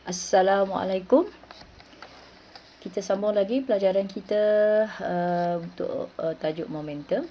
Assalamualaikum. Kita sambung lagi pelajaran kita untuk tajuk momentum.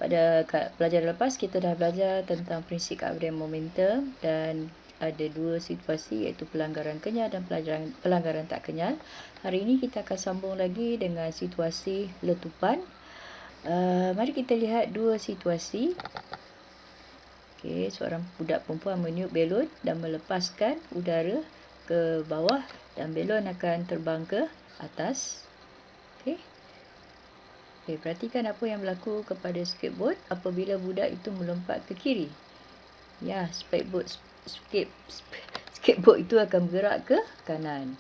Pada pelajaran lepas kita dah belajar tentang prinsip keabadian momentum dan ada dua situasi iaitu pelanggaran kenyal dan pelanggaran tak kenyal. Hari ini kita akan sambung lagi dengan situasi letupan. Mari kita lihat dua situasi. Okey, seorang budak perempuan meniup belon dan melepaskan udara ke bawah dan belon akan terbang ke atas. Okey. Perhatikan apa yang berlaku kepada skateboard apabila budak itu melompat ke kiri. Ya, skateboard itu akan bergerak ke kanan.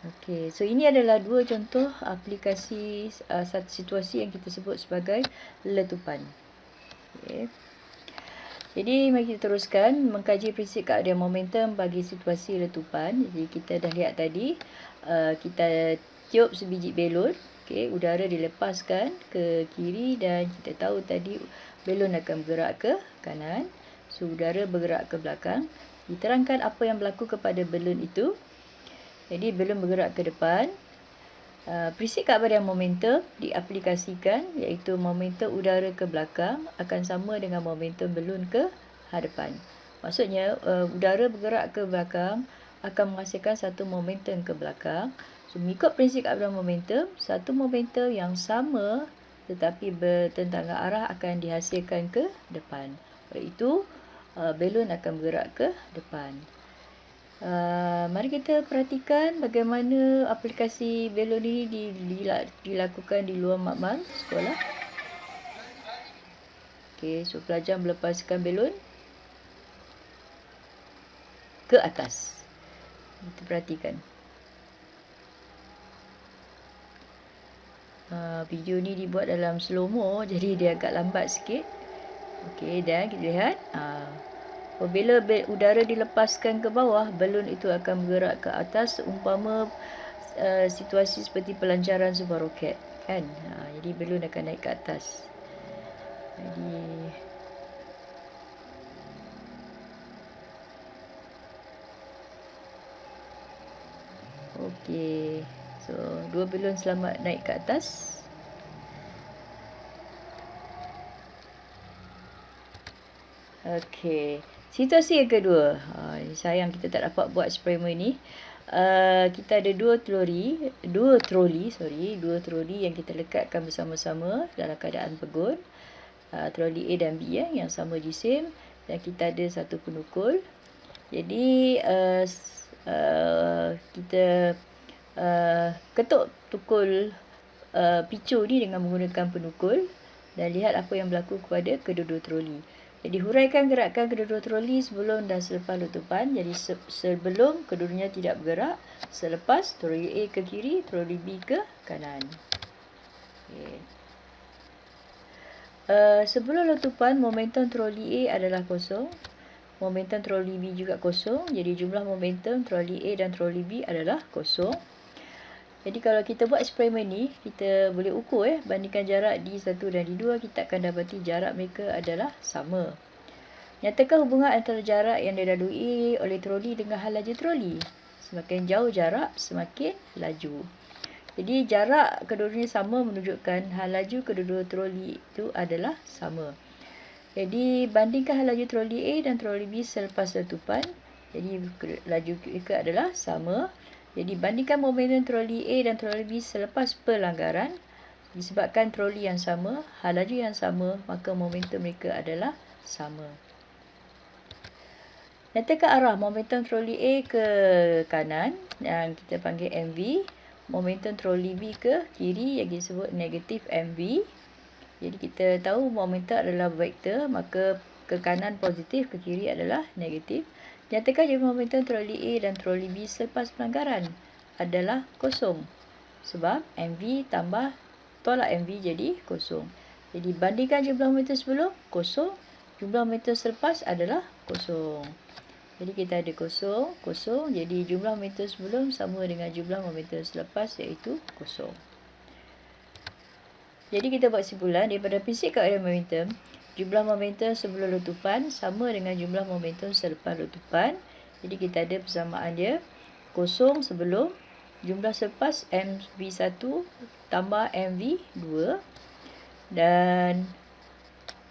Okey, so ini adalah dua contoh aplikasi satu situasi yang kita sebut sebagai letupan. Okey. Jadi mari kita teruskan mengkaji prinsip keabadian momentum bagi situasi letupan. Jadi kita dah lihat tadi, kita tiup sebiji belon, okey, udara dilepaskan ke kiri dan kita tahu tadi belon akan bergerak ke kanan. So udara bergerak ke belakang. Diterangkan apa yang berlaku kepada belon itu. Jadi belon bergerak ke depan. Prinsip keabadian momentum diaplikasikan iaitu momentum udara ke belakang akan sama dengan momentum belon ke hadapan. Maksudnya udara bergerak ke belakang akan menghasilkan satu momentum ke belakang. So mengikut prinsip keabadian momentum, satu momentum yang sama tetapi bertentangan arah akan dihasilkan ke depan. Oleh itu belon akan bergerak ke depan. Mari kita perhatikan bagaimana aplikasi belon ini dilakukan di luar makmal sekolah. Okey, so pelajar melepaskan belon ke atas. Kita perhatikan. Video ni dibuat dalam slow-mo, jadi dia agak lambat sikit. Okey, dan kita lihat. Apabila udara dilepaskan ke bawah, belon itu akan bergerak ke atas seumpama situasi seperti pelancaran sebuah roket, kan? Jadi belon akan naik ke atas. Jadi okey. So dua belon selamat naik ke atas. Okey. Situasi yang kedua. Sayang kita tak dapat buat eksperimen ni. Kita ada dua troli yang kita lekatkan bersama-sama dalam keadaan pegun. Troli A dan B yang sama jisim dan kita ada satu penukul. Jadi kita ketuk tukul picu ni dengan menggunakan penukul dan lihat apa yang berlaku kepada kedua-dua troli. Jadi huraikan gerakan kedua-dua troli sebelum dan selepas letupan. Jadi sebelum keduanya tidak bergerak, selepas troli A ke kiri, troli B ke kanan. Okay. Sebelum letupan, momentum troli A adalah kosong. Momentum troli B juga kosong. Jadi jumlah momentum troli A dan troli B adalah kosong. Jadi kalau kita buat eksperimen ni, kita boleh ukur bandingkan jarak D1 dan D2, kita akan dapati jarak mereka adalah sama. Nyatakan hubungan antara jarak yang dilalui oleh troli dengan hal laju troli. Semakin jauh jarak, semakin laju. Jadi jarak kedua-duanya sama menunjukkan hal laju kedua-dua troli itu adalah sama. Jadi bandingkan hal laju troli A dan troli B selepas letupan. Jadi laju mereka adalah sama. Jadi bandingkan momentum troli A dan troli B selepas pelanggaran. Disebabkan troli yang sama, hal laju yang sama, maka momentum mereka adalah sama. Nyatakan arah momentum troli A ke kanan yang kita panggil MV. Momentum troli B ke kiri yang disebut negatif MV. Jadi kita tahu momentum adalah vektor, maka ke kanan positif, ke kiri adalah negatif. Nyatakan jumlah momentum troli A dan troli B selepas pelanggaran adalah kosong. Sebab MV tambah tolak MV jadi kosong. Jadi bandingkan jumlah momentum sebelum, kosong. Jumlah momentum selepas adalah kosong. Jadi kita ada kosong, kosong. Jadi jumlah momentum sebelum sama dengan jumlah momentum selepas iaitu kosong. Jadi kita buat simpulan daripada prinsip keabadian momentum. Jumlah momentum sebelum letupan sama dengan jumlah momentum selepas letupan. Jadi kita ada persamaan dia. Kosong sebelum, jumlah selepas MV1 tambah MV2. Dan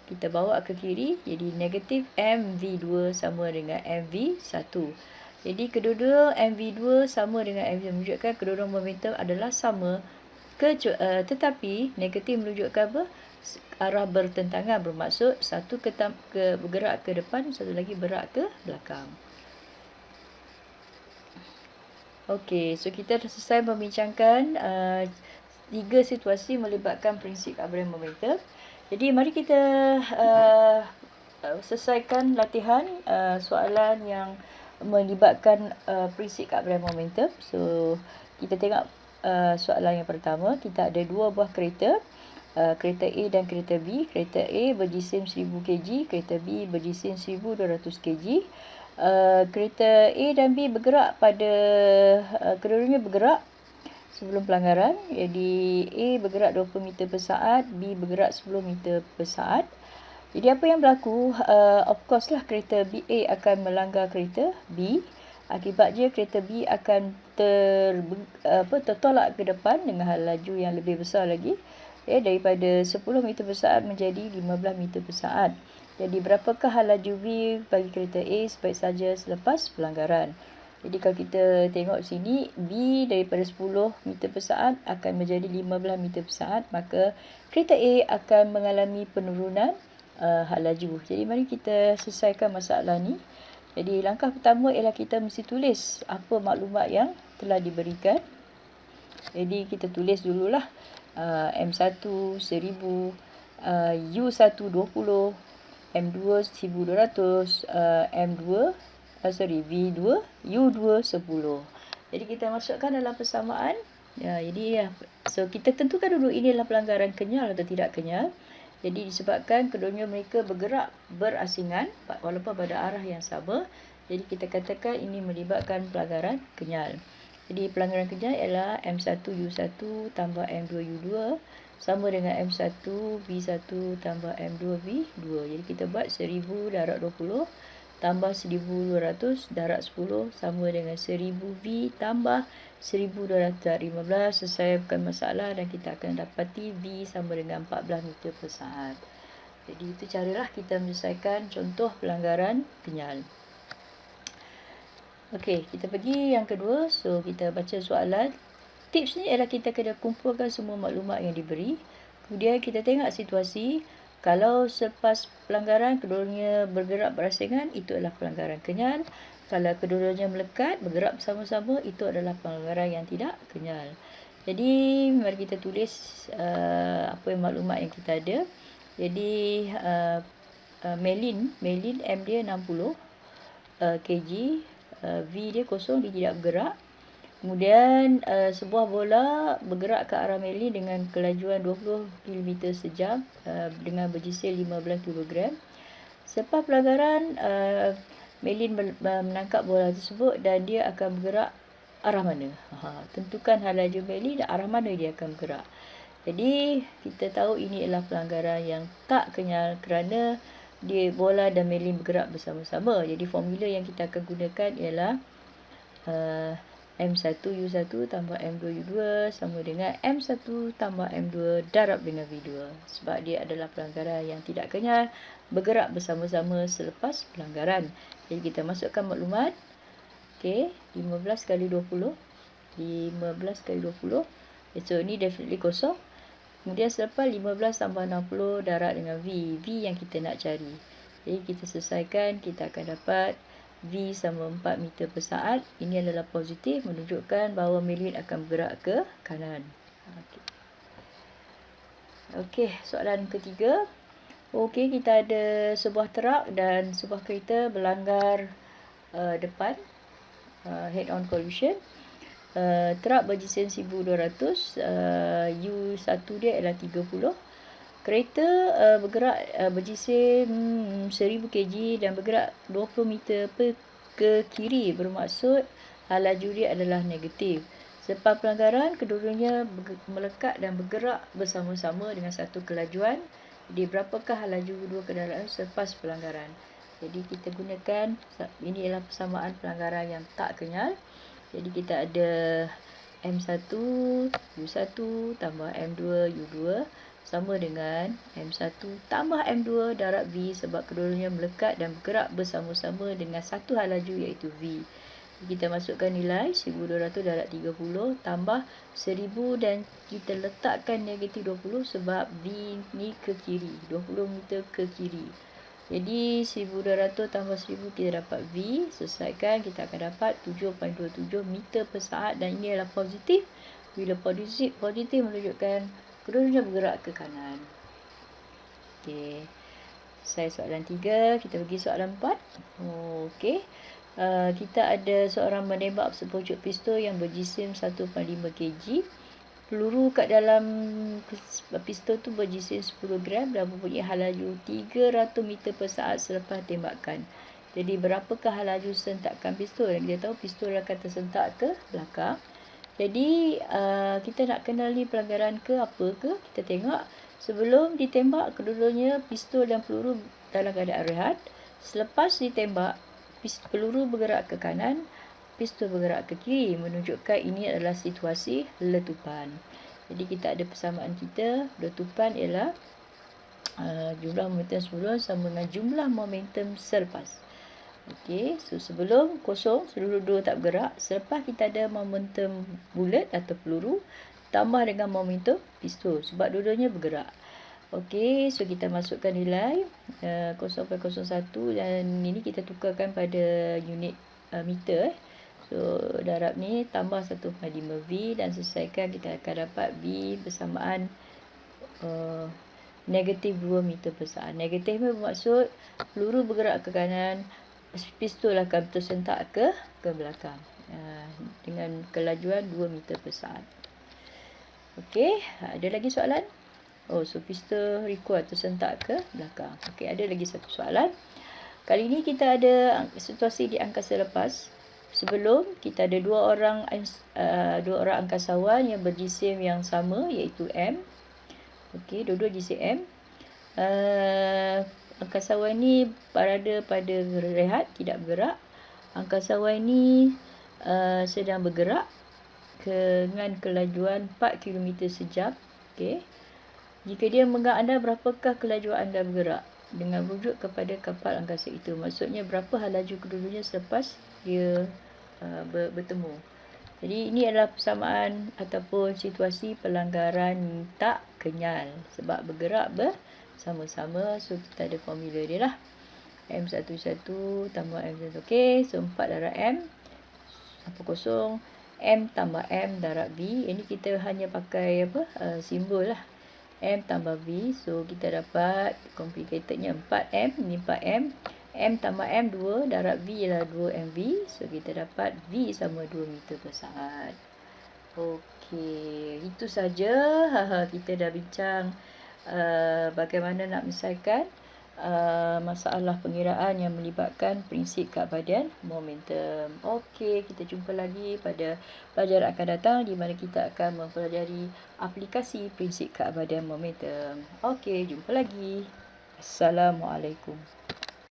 kita bawa ke kiri, jadi negatif MV2 sama dengan MV1. Jadi kedua-dua MV2 sama dengan MV, menunjukkan kedua-dua momentum adalah sama. Tetapi negatif menunjukkan apa? Arah bertentangan, bermaksud satu bergerak ke depan, satu lagi bergerak ke belakang. Okey, so kita dah selesai membincangkan 3 situasi melibatkan prinsip keabadian momentum. Jadi mari kita selesaikan latihan soalan yang melibatkan prinsip keabadian momentum. So kita tengok soalan yang pertama. Kita ada 2 buah kereta, kereta A dan kereta B. Kereta A berjisim 1000 kg, kereta B berjisim 1200 kg. Kereta A dan B bergerak pada kedua-duanya bergerak sebelum pelanggaran. Jadi A bergerak 20 meter per saat, B bergerak 10 meter per saat. Jadi apa yang berlaku? Of course lah kereta A akan melanggar kereta B. Akibatnya kereta B akan tertolak ke depan dengan laju yang lebih besar lagi, daripada 10 meter per saat menjadi 15 meter per saat. Jadi berapakah laju B bagi kereta A sebaik saja selepas pelanggaran? Jadi kalau kita tengok sini, B daripada 10 meter per saat akan menjadi 15 meter per saat, maka kereta A akan mengalami penurunan laju. Jadi mari kita selesaikan masalah ni. Jadi langkah pertama ialah kita mesti tulis apa maklumat yang telah diberikan. Jadi kita tulis dululah M1 1000, U1 20, M2 1200, V2, U2 10. Jadi kita masukkan dalam persamaan. Jadi so kita tentukan dulu ini adalah pelanggaran kenyal atau tidak kenyal. Jadi disebabkan keduanya mereka bergerak berasingan walaupun pada arah yang sama. Jadi kita katakan ini melibatkan pelanggaran kenyal. Jadi pelanggaran kenyal ialah M1 U1 tambah M2 U2 sama dengan M1 V1 tambah M2 V2. Jadi kita buat 1000 darab 20 tambah 1200 darab 10 sama dengan 1000 V tambah 1215. Selesaikan masalah dan kita akan dapati V sama dengan 14 meter per saat. Jadi itu caralah kita menyelesaikan contoh pelanggaran kenyal. Okey, kita pergi yang kedua. So kita baca soalan. Tips ni ialah kita kena kumpulkan semua maklumat yang diberi. Kemudian kita tengok situasi. Kalau selepas pelanggaran kedua-duanya bergerak berasingan, itu adalah pelanggaran kenyal. Kalau kedua-duanya melekat, bergerak bersama-sama, itu adalah pelanggaran yang tidak kenyal. Jadi mari kita tulis apa yang maklumat yang kita ada. Jadi Melin M dia 60 kg, V dia kosong, dia tidak bergerak. Kemudian sebuah bola bergerak ke arah Melin dengan kelajuan 20 km sejam dengan berjisim 15 kg. Selepas pelanggaran, Melin menangkap bola tersebut dan dia akan bergerak arah mana? Tentukan laju Melin dan arah mana dia akan bergerak. Jadi kita tahu ini adalah pelanggaran yang tak kenyal kerana dia bola dan Melin bergerak bersama-sama. Jadi formula yang kita akan gunakan ialah M1 U1 tambah M2 U2 sama dengan M1 tambah M2 darab dengan V2. Sebab dia adalah pelanggaran yang tidak kenyal, bergerak bersama-sama selepas pelanggaran. Jadi kita masukkan maklumat. Okey, 15 kali 20. 15 kali 20. So ni definitely kosong. Kemudian selepas 15 tambah 60 darab dengan V. V yang kita nak cari. Jadi kita selesaikan, kita akan dapat V sama 4 meter per saat. Ini adalah positif, menunjukkan bahawa Melin akan bergerak ke kanan. Okey, soalan ketiga. Okey, kita ada sebuah truk dan sebuah kereta berlanggar depan, head on collision. Truk berjisim 1200, U1 dia ialah 30. Kereta bergerak berjisim 1000 kg dan bergerak 20 meter ke kiri, bermaksud laju dia adalah negatif. Selepas pelanggaran, kedua-duanya melekat dan bergerak bersama-sama dengan satu kelajuan. Jadi berapakah laju kedua kenderaan selepas pelanggaran? Jadi kita gunakan, ini ialah persamaan pelanggaran yang tak kenyal. Jadi kita ada M1 U1 tambah M2 U2 sama dengan M1 tambah M2 darab V, sebab kedua-duanya melekat dan bergerak bersama-sama dengan satu hal laju iaitu V. Kita masukkan nilai 1200 darab 30 tambah 1000 dan kita letakkan negatif 20 sebab V ni ke kiri, 20 meter ke kiri. Jadi 1200 tambah 1000 kita dapat V. Selesaikan, kita akan dapat 7.27 meter per saat dan ini adalah positif. Bila positif menunjukkan kedua-duanya bergerak ke kanan. Okey. Saya soalan 3, kita pergi soalan 4. Okey. Kita ada seorang menembak sepucuk pistol yang berjisim 1.5 kg. Peluru kat dalam pistol tu berjisim 10 gram dan mempunyai hal laju 300 meter per saat selepas tembakan. Jadi berapakah hal laju sentakan pistol? Dan kita tahu pistol akan tersentak ke belakang. Jadi kita nak kenali pelanggaran ke apa ke? Kita tengok sebelum ditembak kedua-duanya pistol dan peluru dalam keadaan rehat. Selepas ditembak peluru bergerak ke kanan, pistol bergerak ke kiri, menunjukkan ini adalah situasi letupan. Jadi kita ada persamaan kita, letupan ialah jumlah momentum sebelum sama dengan jumlah momentum selepas. Okey, so sebelum kosong, seluruh dua tak bergerak. Selepas kita ada momentum bullet atau peluru, tambah dengan momentum pistol sebab dua-duanya bergerak. Okey, so kita masukkan nilai 0.01 dan ini kita tukarkan pada unit meter. So darab ni tambah 1.5 V dan selesaikan, kita akan dapat V bersamaan negatif 2 meter per saat. Negatif ni bermaksud peluru bergerak ke kanan, pistol akan tersentak ke belakang dengan kelajuan 2 meter per saat. Okey, ada lagi soalan? So pistol record tersentak ke belakang. Okey, ada lagi satu soalan. Kali ini kita ada situasi di angkasa lepas. Sebelum kita ada dua orang angkasawan yang berjisim yang sama iaitu M. Okey, dua-dua jisim M. Angkasawan ni berada pada rehat, tidak bergerak. Angkasawan ni sedang bergerak dengan kelajuan 4 km sejam. Okey. Jika dia memegang anda, berapakah kelajuan anda bergerak? Dengan rujuk kepada kapal angkasa itu. Maksudnya berapa hal laju kedua-duanya selepas dia bertemu. Jadi ini adalah persamaan ataupun situasi pelanggaran tak kenyal sebab bergerak bersama-sama. So kita ada formula dia lah. M11 tambah M1. Okey, so 4 darab M apa kosong, M tambah M darab V. Ini kita hanya pakai simbol lah. M tambah V. So kita dapat complicatednya 4M. Ini 4M. M tambah M 2 darab V ialah 2MV. So kita dapat V sama 2 meter per saat. Okey, itu saja. Kita dah bincang bagaimana nak menyelesaikan masalah pengiraan yang melibatkan prinsip keabadian momentum. Okey, kita jumpa lagi pada pelajaran akan datang di mana kita akan mempelajari aplikasi prinsip keabadian momentum. Okey, jumpa lagi. Assalamualaikum.